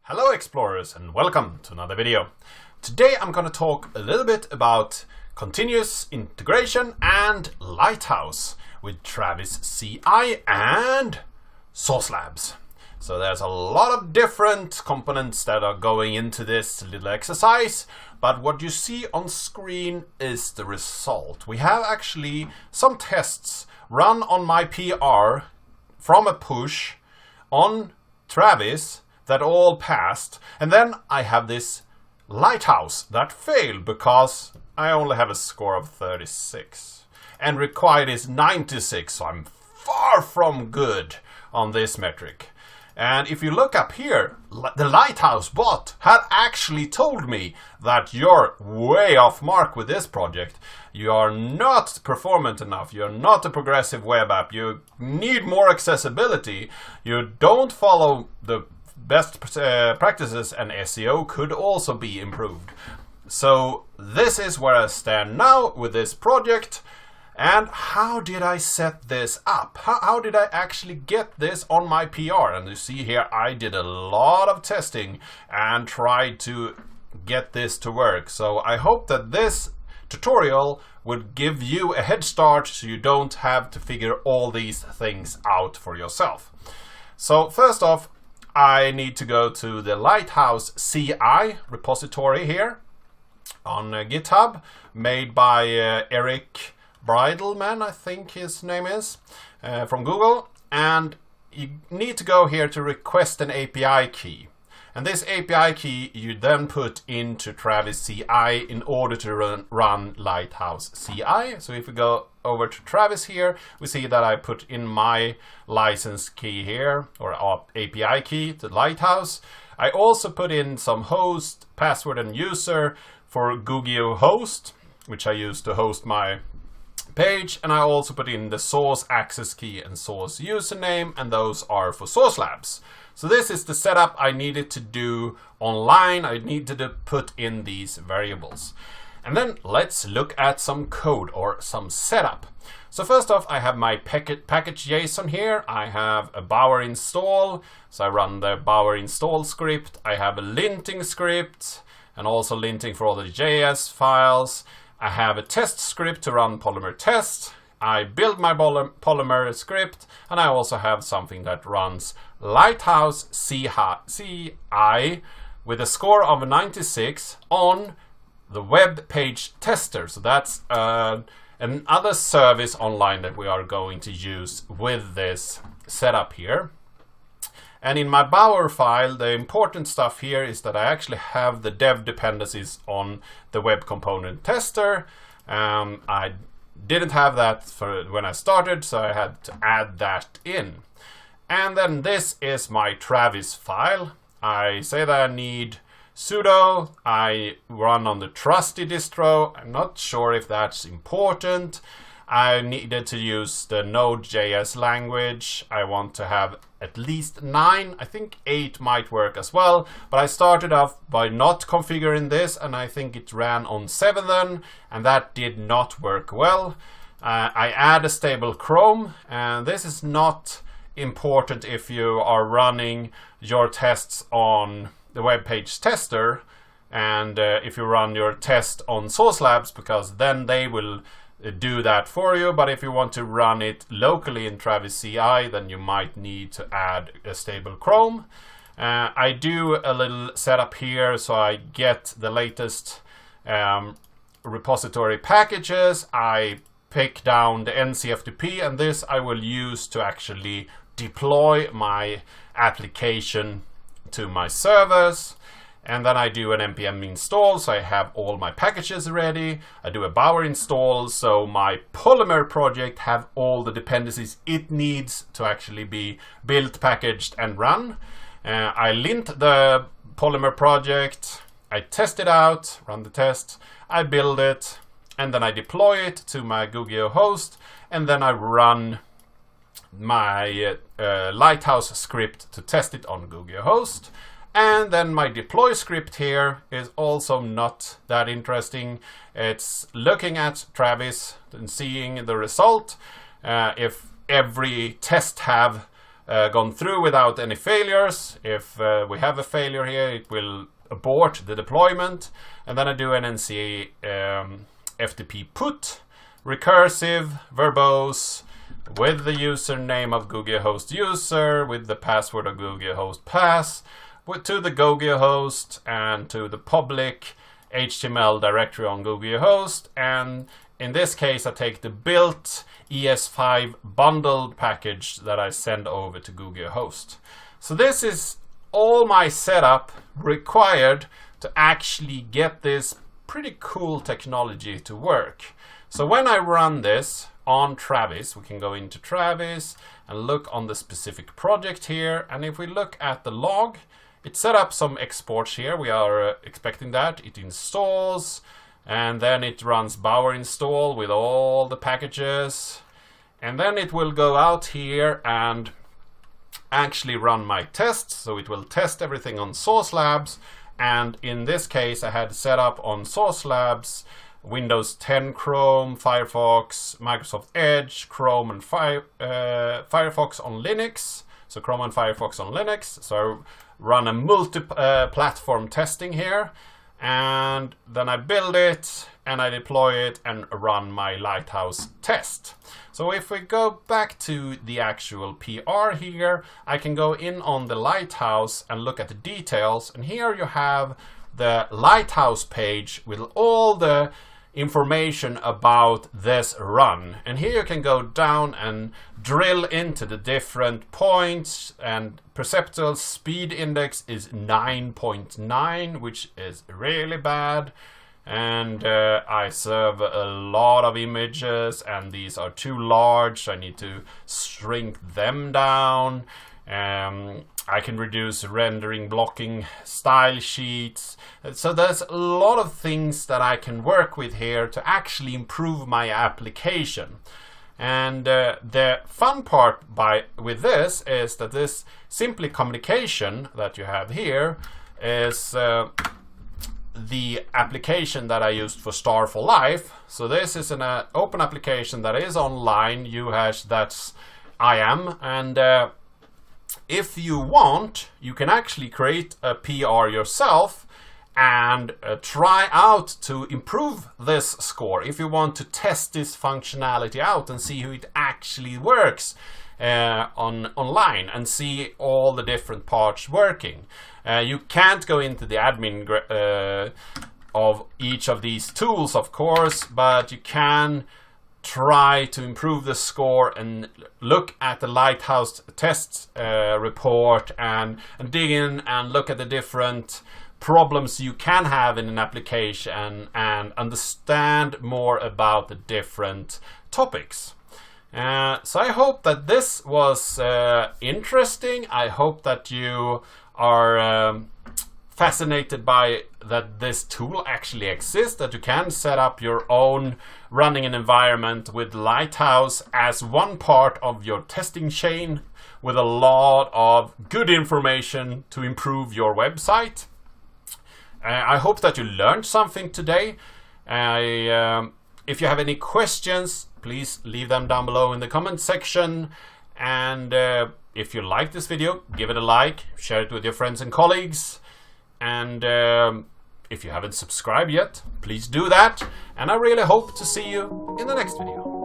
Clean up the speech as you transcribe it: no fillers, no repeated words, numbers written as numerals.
Hello explorers and welcome to another video. Today I'm going to talk a little bit about continuous integration and Lighthouse with Tracis CI and SauceLabs. So there's a lot of different components that are going into this little exercise, but what you see on screen is the result. We have actually some tests run on my PR from a push on Travis that all passed, and then I have this Lighthouse that failed because I only have a score of 36 and required is 96, so I'm far from good on this metric. And if you look up here, the Lighthouse bot had actually told me that you're way off mark with this project. You are not performant enough. You're not a progressive web app. You need more accessibility. You don't follow the best practices, and SEO could also be improved. So this is where I stand now with this project. And how did I set this up? How did I actually get this on my PR? And you see here I did a lot of testing and tried to get this to work. So I hope that this tutorial would give you a head start so you don't have to figure all these things out for yourself. So first off, I need to go to the Lighthouse CI repository here on GitHub, made by Eric Bridleman, I think his name is, from Google. And you need to go here to request an API key. And this API key you then put into Travis CI in order to run Lighthouse CI. So if we go over to Travis here, we see that I put in my license key here, or API key to Lighthouse. I also put in some host, password and user for Google host, which I use to host my page, and I also put in the source access key and source username, and those are for SauceLabs. So this is the setup I needed to do online. I needed to put in these variables. And then let's look at some code or some setup. So first off, I have my package.json here. I have a Bower install, so I run the Bower install script. I have a linting script and also linting for all the JS files. I have a test script to run Polymer test. I build my Polymer script, and I also have something that runs Lighthouse CI with a score of 96 on the web page tester. So that's another service online that we are going to use with this setup here. And in my Bower file, the important stuff here is that I actually have the dev dependencies on the web component tester. I didn't have that for when I started, so I had to add that in. And then this is my Travis file. I say that I need sudo. I run on the trusty distro. I'm not sure if that's important. I needed to use the Node.js language. I want to have at least 9. I think 8 might work as well. But I started off by not configuring this, and I think it ran on 7 then, and that did not work well. I add a stable Chrome, and this is not important if you are running your tests on the web page tester, and if you run your test on SauceLabs, because then they will do that for you. But if you want to run it locally in Travis CI, then you might need to add a stable Chrome. I do a little setup here, so I get the latest repository packages. I pick down the NCFTP, and this I will use to actually deploy my application to my servers. And then I do an npm install, so I have all my packages ready. I do a Bower install, so my Polymer project have all the dependencies it needs to actually be built, packaged, and run. I lint the Polymer project, I test it out, run the test, I build it, and then I deploy it to my Google host, and then I run my Lighthouse script to test it on Google host. And then my deploy script here is also not that interesting. It's looking at Travis and seeing the result. If every test have gone through without any failures. If we have a failure here, it will abort the deployment, and then I do an nc ftp put recursive verbose with the username of Google host user, with the password of Google host pass, to the Google host and to the public HTML directory on Google host. And in this case, I take the built ES5 bundled package that I send over to Google host. So this is all my setup required to actually get this pretty cool technology to work. So when I run this on Tracis, we can go into Tracis and look on the specific project here. And if we look at the log, it set up some exports here. We are expecting that. It installs, and then it runs bower install with all the packages. And then it will go out here and actually run my tests. So it will test everything on SauceLabs. And in this case, I had set up on SauceLabs Windows 10 Chrome, Firefox, Microsoft Edge, Chrome and Firefox on Linux. So Chrome and Firefox on Linux. So I run a multi-platform testing here. And then I build it and I deploy it and run my Lighthouse test. So if we go back to the actual PR here, I can go in on the Lighthouse and look at the details. And here you have the Lighthouse page with all the information about this run. And here you can go down and drill into the different points, and perceptual speed index is 9.9, which is really bad. And I serve a lot of images and these are too large, so I need to shrink them down. I can reduce rendering, blocking, style sheets. So there's a lot of things that I can work with here to actually improve my application. And the fun part with this is that this simply communication that you have here is the application that I used for Star for Life. So this is an open application that is online, uhash, that's IAM, and if you want, you can actually create a PR yourself and try out to improve this score. If you want to test this functionality out and see how it actually works online and see all the different parts working. You can't go into the admin of each of these tools, of course, but you can try to improve the score and look at the Lighthouse test report and dig in and look at the different problems you can have in an application and understand more about the different topics. So I hope that this was interesting. I hope that you are fascinated by that this tool actually exists, that you can set up your own running an environment with Lighthouse as one part of your testing chain with a lot of good information to improve your website. I hope that you learned something today. If you have any questions, please leave them down below in the comment section. And if you like this video, give it a like, share it with your friends and colleagues. And if you haven't subscribed yet, please do that. And I really hope to see you in the next video.